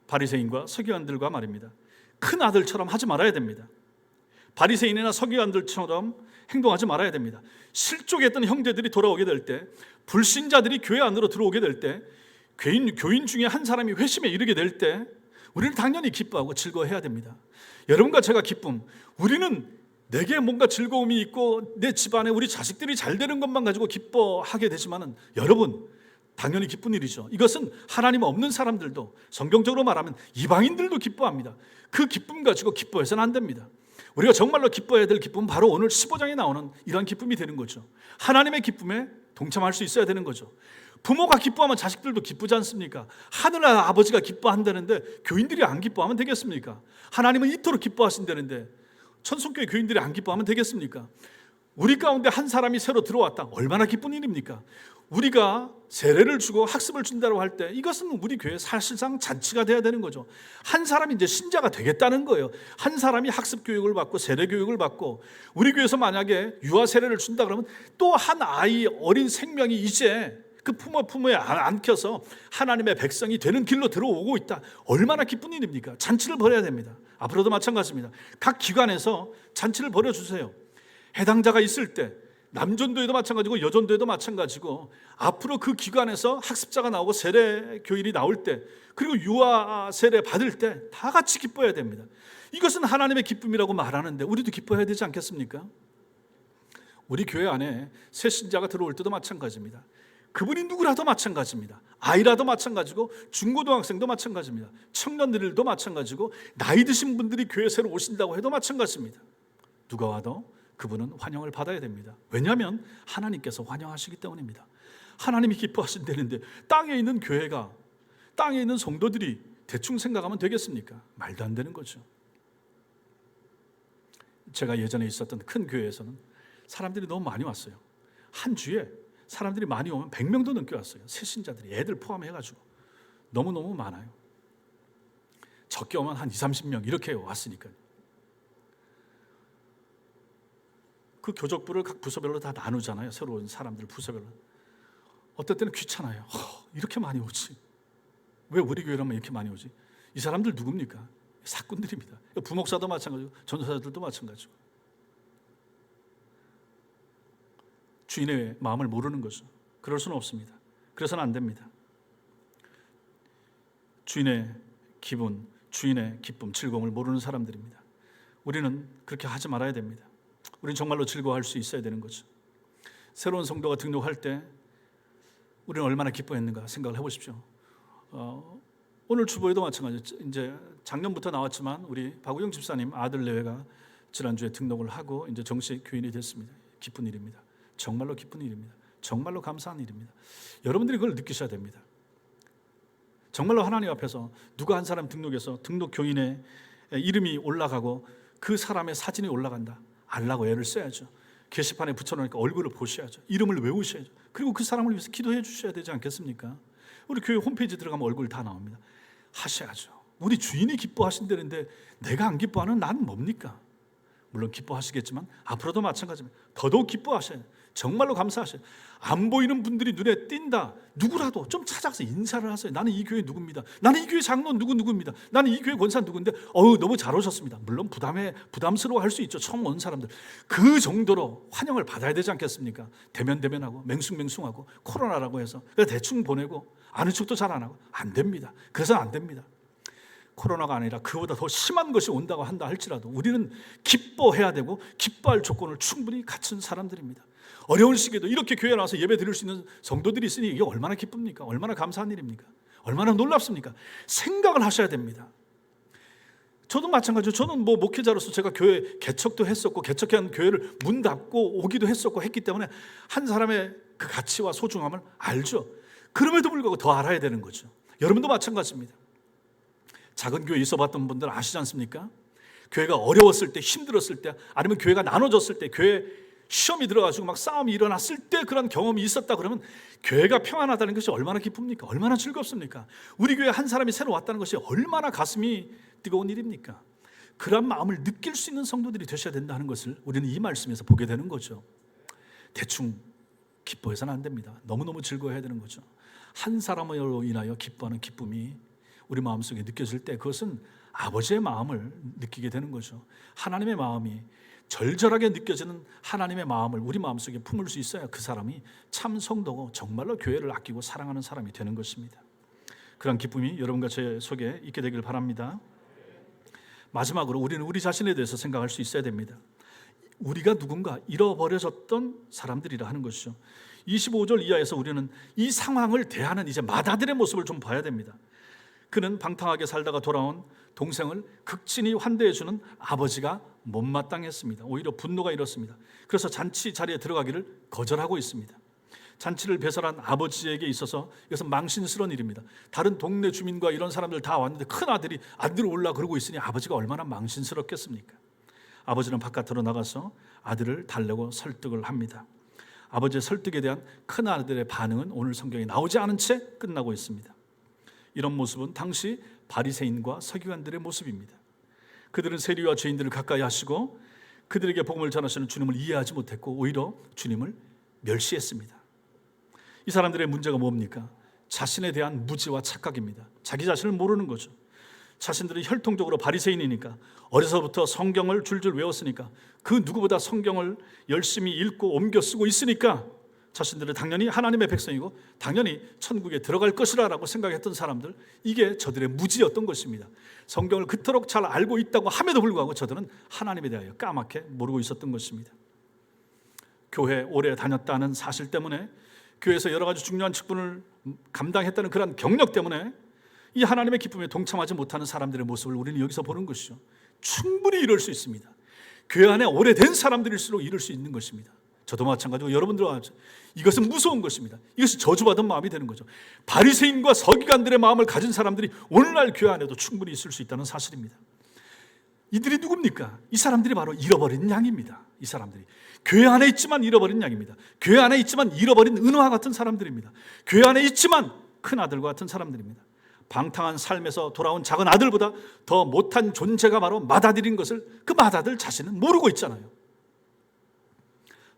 바리새인과 서기관들과 말입니다. 큰 아들처럼 하지 말아야 됩니다. 바리새인이나 서기관들처럼 행동하지 말아야 됩니다. 실족했던 형제들이 돌아오게 될 때, 불신자들이 교회 안으로 들어오게 될 때, 교인 중에 한 사람이 회심에 이르게 될 때 우리는 당연히 기뻐하고 즐거워해야 됩니다. 여러분과 제가 기쁨, 우리는 내게 뭔가 즐거움이 있고 내 집안에 우리 자식들이 잘 되는 것만 가지고 기뻐하게 되지만은 여러분, 당연히 기쁜 일이죠. 이것은 하나님 없는 사람들도, 성경적으로 말하면 이방인들도 기뻐합니다. 그 기쁨 가지고 기뻐해서는 안 됩니다. 우리가 정말로 기뻐해야 될 기쁨은 바로 오늘 15장에 나오는 이러한 기쁨이 되는 거죠. 하나님의 기쁨에 동참할 수 있어야 되는 거죠. 부모가 기뻐하면 자식들도 기쁘지 않습니까? 하늘 아버지가 기뻐한다는데 교인들이 안 기뻐하면 되겠습니까? 하나님은 이토록 기뻐하신다는데 천성교회 교인들이 안 기뻐하면 되겠습니까? 우리 가운데 한 사람이 새로 들어왔다. 얼마나 기쁜 일입니까? 우리가 세례를 주고 학습을 준다고 할 때 이것은 우리 교회 사실상 잔치가 돼야 되는 거죠. 한 사람이 이제 신자가 되겠다는 거예요. 한 사람이 학습 교육을 받고 세례 교육을 받고, 우리 교회에서 만약에 유아 세례를 준다 그러면 또 한 아이, 어린 생명이 이제 그 품에 안겨서 하나님의 백성이 되는 길로 들어오고 있다. 얼마나 기쁜 일입니까? 잔치를 벌여야 됩니다. 앞으로도 마찬가지입니다. 각 기관에서 잔치를 벌여주세요. 해당자가 있을 때, 남전도에도 마찬가지고 여전도에도 마찬가지고, 앞으로 그 기관에서 학습자가 나오고 세례 교일이 나올 때, 그리고 유아 세례 받을 때 다 같이 기뻐해야 됩니다. 이것은 하나님의 기쁨이라고 말하는데 우리도 기뻐해야 되지 않겠습니까? 우리 교회 안에 새 신자가 들어올 때도 마찬가지입니다. 그분이 누구라도 마찬가지입니다. 아이라도 마찬가지고 중고등학생도 마찬가지입니다. 청년들도 마찬가지고 나이 드신 분들이 교회 새로 오신다고 해도 마찬가지입니다. 누가 와도 그분은 환영을 받아야 됩니다. 왜냐하면 하나님께서 환영하시기 때문입니다. 하나님이 기뻐하신다는데 땅에 있는 교회가, 땅에 있는 성도들이 대충 생각하면 되겠습니까? 말도 안 되는 거죠. 제가 예전에 있었던 큰 교회에서는 사람들이 너무 많이 왔어요. 한 주에 사람들이 많이 오면 100명도 넘게 왔어요. 새신자들이, 애들 포함해가지고 너무너무 많아요. 적게 오면 한 20, 30명 이렇게 왔으니까요. 그 교적부를 각 부서별로 다 나누잖아요. 새로 온 사람들 부서별로. 어떨 때는 귀찮아요. 이렇게 많이 오지. 왜 우리 교회라면 이렇게 많이 오지? 이 사람들 누굽니까? 사꾼들입니다. 부목사도 마찬가지고 전도사들도 마찬가지고. 주인의 마음을 모르는 거죠. 그럴 수는 없습니다. 그래서는 안 됩니다. 주인의 기분, 주인의 기쁨, 즐거움을 모르는 사람들입니다. 우리는 그렇게 하지 말아야 됩니다. 우리는 정말로 즐거워할 수 있어야 되는 거죠. 새로운 성도가 등록할 때 우리는 얼마나 기뻐했는가 생각을 해보십시오. 오늘 주보에도 마찬가지죠. 이제 작년부터 나왔지만 우리 박우영 집사님 아들 내외가 지난주에 등록을 하고 이제 정식 교인이 됐습니다. 기쁜 일입니다. 정말로 기쁜 일입니다. 정말로 감사한 일입니다. 여러분들이 그걸 느끼셔야 됩니다. 정말로 하나님 앞에서 누가 한 사람 등록해서 등록 교인의 이름이 올라가고 그 사람의 사진이 올라간다. 알라고 애를 써야죠. 게시판에 붙여놓으니까 얼굴을 보셔야죠. 이름을 외우셔야죠. 그리고 그 사람을 위해서 기도해 주셔야 되지 않겠습니까? 우리 교회 홈페이지 들어가면 얼굴 다 나옵니다. 하셔야죠. 우리 주인이 기뻐하신다는데 내가 안 기뻐하는 나는 뭡니까? 물론 기뻐하시겠지만 앞으로도 마찬가지입니다. 더더욱 기뻐하셔야 돼요. 정말로 감사하셔요. 안 보이는 분들이 눈에 띈다. 누구라도 좀 찾아가서 인사를 하세요. 나는 이 교회 누구입니다. 나는 이 교회 장로는 누구입니다. 나는 이 교회 권사 누구인데 너무 잘 오셨습니다. 물론 부담스러워 할 수 있죠. 처음 온 사람들. 그 정도로 환영을 받아야 되지 않겠습니까? 대면하고 맹숭맹숭하고 코로나라고 해서 대충 보내고 아는 척도 잘 안 하고 안 됩니다. 그래서는 안 됩니다. 코로나가 아니라 그보다 더 심한 것이 온다고 한다 할지라도 우리는 기뻐해야 되고 기뻐할 조건을 충분히 갖춘 사람들입니다. 어려운 시기에도 이렇게 교회에 나와서 예배 드릴 수 있는 성도들이 있으니 이게 얼마나 기쁩니까? 얼마나 감사한 일입니까? 얼마나 놀랍습니까? 생각을 하셔야 됩니다. 저도 마찬가지로 저는 목회자로서 제가 교회 개척도 했었고 개척한 교회를 문 닫고 오기도 했었고 했기 때문에 한 사람의 그 가치와 소중함을 알죠. 그럼에도 불구하고 더 알아야 되는 거죠. 여러분도 마찬가지입니다. 작은 교회에 있어봤던 분들 아시지 않습니까? 교회가 어려웠을 때, 힘들었을 때, 아니면 교회가 나눠졌을 때, 교회 시험이 들어가지고 막 싸움이 일어났을 때 그런 경험이 있었다 그러면 교회가 평안하다는 것이 얼마나 기쁩니까? 얼마나 즐겁습니까? 우리 교회 한 사람이 새로 왔다는 것이 얼마나 가슴이 뜨거운 일입니까? 그런 마음을 느낄 수 있는 성도들이 되셔야 된다는 것을 우리는 이 말씀에서 보게 되는 거죠. 대충 기뻐해서는 안 됩니다. 너무너무 즐거워해야 되는 거죠. 한 사람으로 인하여 기뻐하는 기쁨이 우리 마음속에 느껴질 때 그것은 아버지의 마음을 느끼게 되는 거죠. 하나님의 마음이 절절하게 느껴지는 하나님의 마음을 우리 마음속에 품을 수 있어야 그 사람이 참 성도고 정말로 교회를 아끼고 사랑하는 사람이 되는 것입니다. 그런 기쁨이 여러분과 제 속에 있게 되길 바랍니다. 마지막으로 우리는 우리 자신에 대해서 생각할 수 있어야 됩니다. 우리가 누군가 잃어버려졌던 사람들이라 하는 것이죠. 25절 이하에서 우리는 이 상황을 대하는 이제 맏아들의 모습을 좀 봐야 됩니다. 그는 방탕하게 살다가 돌아온 동생을 극진히 환대해주는 아버지가 못마땅했습니다. 오히려 분노가 일었습니다. 그래서 잔치 자리에 들어가기를 거절하고 있습니다. 잔치를 배설한 아버지에게 있어서 이것은 망신스러운 일입니다. 다른 동네 주민과 이런 사람들 다 왔는데 큰 아들이 안 들어올라 그러고 있으니 아버지가 얼마나 망신스럽겠습니까? 아버지는 바깥으로 나가서 아들을 달래고 설득을 합니다. 아버지의 설득에 대한 큰 아들의 반응은 오늘 성경에 나오지 않은 채 끝나고 있습니다. 이런 모습은 당시 바리새인과 서기관들의 모습입니다. 그들은 세리와 죄인들을 가까이 하시고 그들에게 복음을 전하시는 주님을 이해하지 못했고 오히려 주님을 멸시했습니다. 이 사람들의 문제가 뭡니까? 자신에 대한 무지와 착각입니다. 자기 자신을 모르는 거죠. 자신들은 혈통적으로 바리새인이니까 어려서부터 성경을 줄줄 외웠으니까 그 누구보다 성경을 열심히 읽고 옮겨 쓰고 있으니까 자신들은 당연히 하나님의 백성이고 당연히 천국에 들어갈 것이라고 생각했던 사람들, 이게 저들의 무지였던 것입니다. 성경을 그토록 잘 알고 있다고 함에도 불구하고 저들은 하나님에 대하여 까맣게 모르고 있었던 것입니다. 교회 오래 다녔다는 사실 때문에, 교회에서 여러 가지 중요한 직분을 감당했다는 그런 경력 때문에 이 하나님의 기쁨에 동참하지 못하는 사람들의 모습을 우리는 여기서 보는 것이죠. 충분히 이럴 수 있습니다. 교회 안에 오래된 사람들일수록 이럴 수 있는 것입니다. 저도 마찬가지고 여러분들과 마찬가지고 이것은 무서운 것입니다. 이것이 저주받은 마음이 되는 거죠. 바리새인과 서기관들의 마음을 가진 사람들이 오늘날 교회 안에도 충분히 있을 수 있다는 사실입니다. 이들이 누굽니까? 이 사람들이 바로 잃어버린 양입니다. 이 사람들이 교회 안에 있지만 잃어버린 양입니다. 교회 안에 있지만 잃어버린 은화와 같은 사람들입니다. 교회 안에 있지만 큰 아들과 같은 사람들입니다. 방탕한 삶에서 돌아온 작은 아들보다 더 못한 존재가 바로 맏아들인 것을 그 맏아들 자신은 모르고 있잖아요.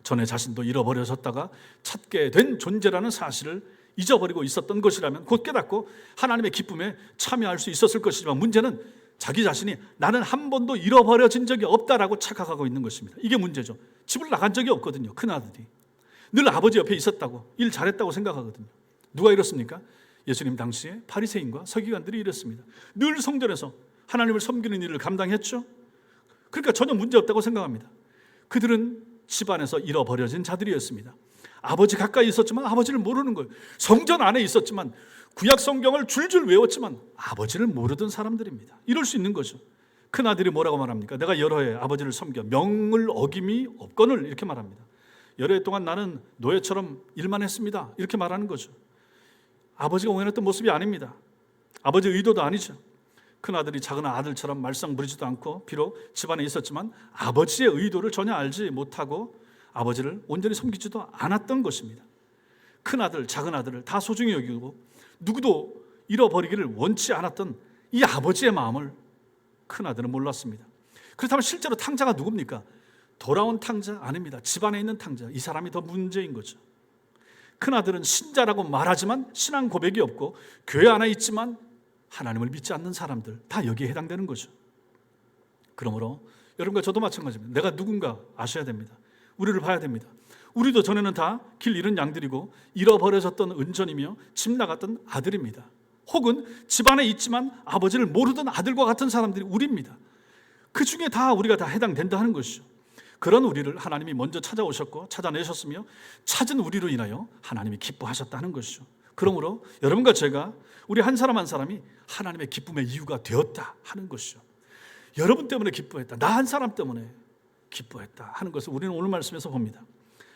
전에 자신도 잃어버려졌다가 찾게 된 존재라는 사실을 잊어버리고 있었던 것이라면 곧 깨닫고 하나님의 기쁨에 참여할 수 있었을 것이지만, 문제는 자기 자신이 나는 한 번도 잃어버려진 적이 없다라고 착각하고 있는 것입니다. 이게 문제죠. 집을 나간 적이 없거든요. 큰아들이 늘 아버지 옆에 있었다고, 일 잘했다고 생각하거든요. 누가 이렇습니까? 예수님 당시에 바리새인과 서기관들이 이랬습니다. 늘 성전에서 하나님을 섬기는 일을 감당했죠. 그러니까 전혀 문제없다고 생각합니다. 그들은 집안에서 잃어버려진 자들이었습니다. 아버지 가까이 있었지만 아버지를 모르는 거예요. 성전 안에 있었지만 구약 성경을 줄줄 외웠지만 아버지를 모르던 사람들입니다. 이럴 수 있는 거죠. 큰아들이 뭐라고 말합니까? 내가 여러 해 아버지를 섬겨 명을 어김이 없거늘, 이렇게 말합니다. 여러 해 동안 나는 노예처럼 일만 했습니다, 이렇게 말하는 거죠. 아버지가 원했던 모습이 아닙니다. 아버지의 의도도 아니죠. 큰아들이 작은 아들처럼 말썽 부리지도 않고 비록 집안에 있었지만 아버지의 의도를 전혀 알지 못하고 아버지를 온전히 섬기지도 않았던 것입니다. 큰아들, 작은 아들을 다 소중히 여기고 누구도 잃어버리기를 원치 않았던 이 아버지의 마음을 큰아들은 몰랐습니다. 그렇다면 실제로 탕자가 누굽니까? 돌아온 탕자 아닙니다. 집안에 있는 탕자, 이 사람이 더 문제인 거죠. 큰아들은 신자라고 말하지만 신앙 고백이 없고 교회 안에 있지만 하나님을 믿지 않는 사람들, 다 여기에 해당되는 거죠. 그러므로 여러분과 저도 마찬가지입니다. 내가 누군가 아셔야 됩니다. 우리를 봐야 됩니다. 우리도 전에는 다 길 잃은 양들이고 잃어버려졌던 은전이며 집 나갔던 아들입니다. 혹은 집안에 있지만 아버지를 모르던 아들과 같은 사람들이 우리입니다. 그 중에 다 우리가 다 해당된다 하는 것이죠. 그런 우리를 하나님이 먼저 찾아오셨고 찾아내셨으며 찾은 우리로 인하여 하나님이 기뻐하셨다는 것이죠. 그러므로 여러분과 제가, 우리 한 사람 한 사람이 하나님의 기쁨의 이유가 되었다 하는 것이죠. 여러분 때문에 기뻐했다, 나 한 사람 때문에 기뻐했다 하는 것을 우리는 오늘 말씀에서 봅니다.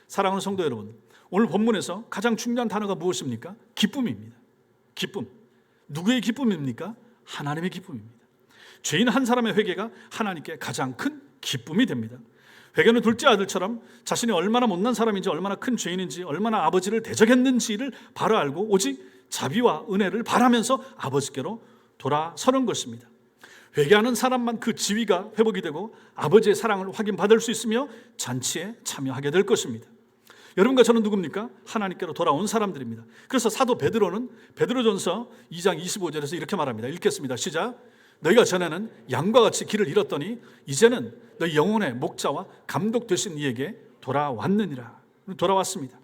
사랑하는 성도 여러분, 오늘 본문에서 가장 중요한 단어가 무엇입니까? 기쁨입니다. 기쁨. 누구의 기쁨입니까? 하나님의 기쁨입니다. 죄인 한 사람의 회개가 하나님께 가장 큰 기쁨이 됩니다. 회개는 둘째 아들처럼 자신이 얼마나 못난 사람인지, 얼마나 큰 죄인인지, 얼마나 아버지를 대적했는지를 바로 알고 오직 자비와 은혜를 바라면서 아버지께로 돌아서는 것입니다. 회개하는 사람만 그 지위가 회복이 되고 아버지의 사랑을 확인받을 수 있으며 잔치에 참여하게 될 것입니다. 여러분과 저는 누굽니까? 하나님께로 돌아온 사람들입니다. 그래서 사도 베드로는 베드로전서 2장 25절에서 이렇게 말합니다. 읽겠습니다. 시작. 너희가 전에는 양과 같이 길을 잃었더니 이제는 너희 영혼의 목자와 감독 되신 이에게 돌아왔느니라. 돌아왔습니다.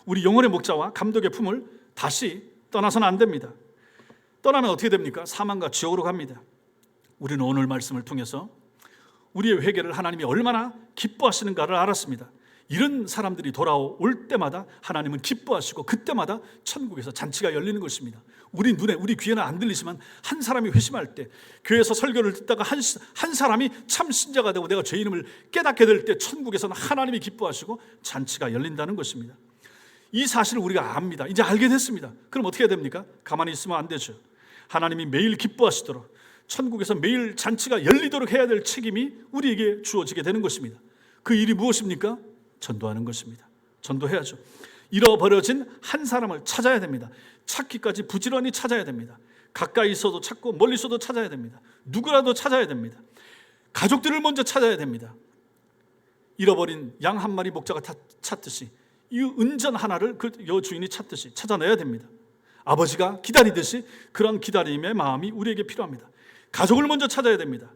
우리 영혼의 목자와 감독의 품을 다시 떠나서는 안 됩니다. 떠나면 어떻게 됩니까? 사망과 지옥으로 갑니다. 우리는 오늘 말씀을 통해서 우리의 회개를 하나님이 얼마나 기뻐하시는가를 알았습니다. 이런 사람들이 돌아올 때마다 하나님은 기뻐하시고 그때마다 천국에서 잔치가 열리는 것입니다. 우리 눈에, 우리 귀에는 안 들리지만 한 사람이 회심할 때, 교회에서 설교를 듣다가 한 사람이 참 신자가 되고 내가 죄인임을 깨닫게 될 때 천국에서는 하나님이 기뻐하시고 잔치가 열린다는 것입니다. 이 사실을 우리가 압니다. 이제 알게 됐습니다. 그럼 어떻게 해야 됩니까? 가만히 있으면 안 되죠. 하나님이 매일 기뻐하시도록 천국에서 매일 잔치가 열리도록 해야 될 책임이 우리에게 주어지게 되는 것입니다. 그 일이 무엇입니까? 전도하는 것입니다. 전도해야죠. 잃어버려진 한 사람을 찾아야 됩니다. 찾기까지 부지런히 찾아야 됩니다. 가까이 있어도 찾고 멀리 있어도 찾아야 됩니다. 누구라도 찾아야 됩니다. 가족들을 먼저 찾아야 됩니다. 잃어버린 양 한 마리 목자가 찾듯이 이 은전 하나를 그 여주인이 찾듯이 찾아내야 됩니다. 아버지가 기다리듯이 그런 기다림의 마음이 우리에게 필요합니다. 가족을 먼저 찾아야 됩니다.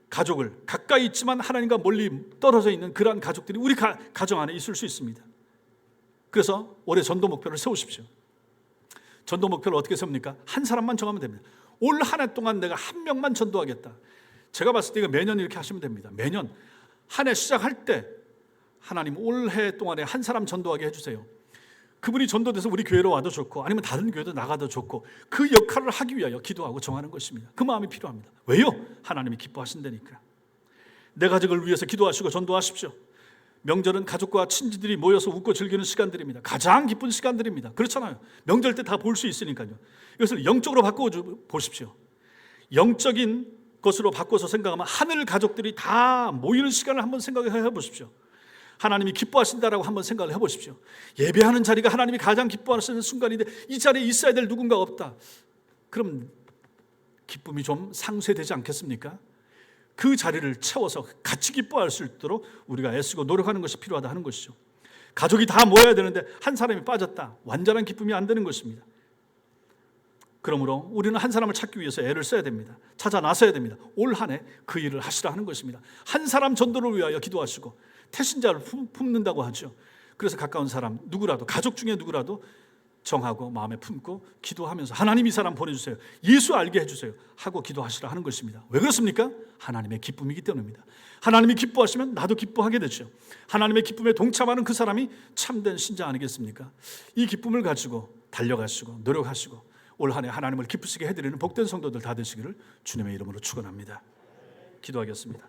가족을, 가까이 있지만 하나님과 멀리 떨어져 있는 그러한 가족들이 우리 가정 안에 있을 수 있습니다. 그래서 올해 전도 목표를 세우십시오. 전도 목표를 어떻게 세웁니까? 한 사람만 정하면 됩니다. 올 한 해 동안 내가 한 명만 전도하겠다. 제가 봤을 때 이거 매년 이렇게 하시면 됩니다. 매년 한 해 시작할 때 하나님 올해 동안에 한 사람 전도하게 해주세요. 그분이 전도돼서 우리 교회로 와도 좋고 아니면 다른 교회도 나가도 좋고 그 역할을 하기 위하여 기도하고 정하는 것입니다. 그 마음이 필요합니다. 왜요? 하나님이 기뻐하신다니까. 내 가족을 위해서 기도하시고 전도하십시오. 명절은 가족과 친지들이 모여서 웃고 즐기는 시간들입니다. 가장 기쁜 시간들입니다. 그렇잖아요. 명절 때 다 볼 수 있으니까요. 이것을 영적으로 바꿔 보십시오. 영적인 것으로 바꿔서 생각하면 하늘 가족들이 다 모이는 시간을 한번 생각해 보십시오. 하나님이 기뻐하신다라고 한번 생각을 해보십시오. 예배하는 자리가 하나님이 가장 기뻐하시는 순간인데 이 자리에 있어야 될 누군가가 없다. 그럼 기쁨이 좀 상쇄되지 않겠습니까? 그 자리를 채워서 같이 기뻐할 수 있도록 우리가 애쓰고 노력하는 것이 필요하다 하는 것이죠. 가족이 다 모여야 되는데 한 사람이 빠졌다. 완전한 기쁨이 안 되는 것입니다. 그러므로 우리는 한 사람을 찾기 위해서 애를 써야 됩니다. 찾아 나서야 됩니다. 올 한 해 그 일을 하시라 하는 것입니다. 한 사람 전도를 위하여 기도하시고 태신자를 품는다고 하죠. 그래서 가까운 사람 누구라도, 가족 중에 누구라도 정하고 마음에 품고 기도하면서 하나님 이 사람 보내주세요, 예수 알게 해주세요 하고 기도하시라 하는 것입니다. 왜 그렇습니까? 하나님의 기쁨이기 때문입니다. 하나님이 기뻐하시면 나도 기뻐하게 되죠. 하나님의 기쁨에 동참하는 그 사람이 참된 신자 아니겠습니까? 이 기쁨을 가지고 달려가시고 노력하시고 올 한 해 하나님을 기쁘시게 해드리는 복된 성도들 다 되시기를 주님의 이름으로 축원합니다. 기도하겠습니다.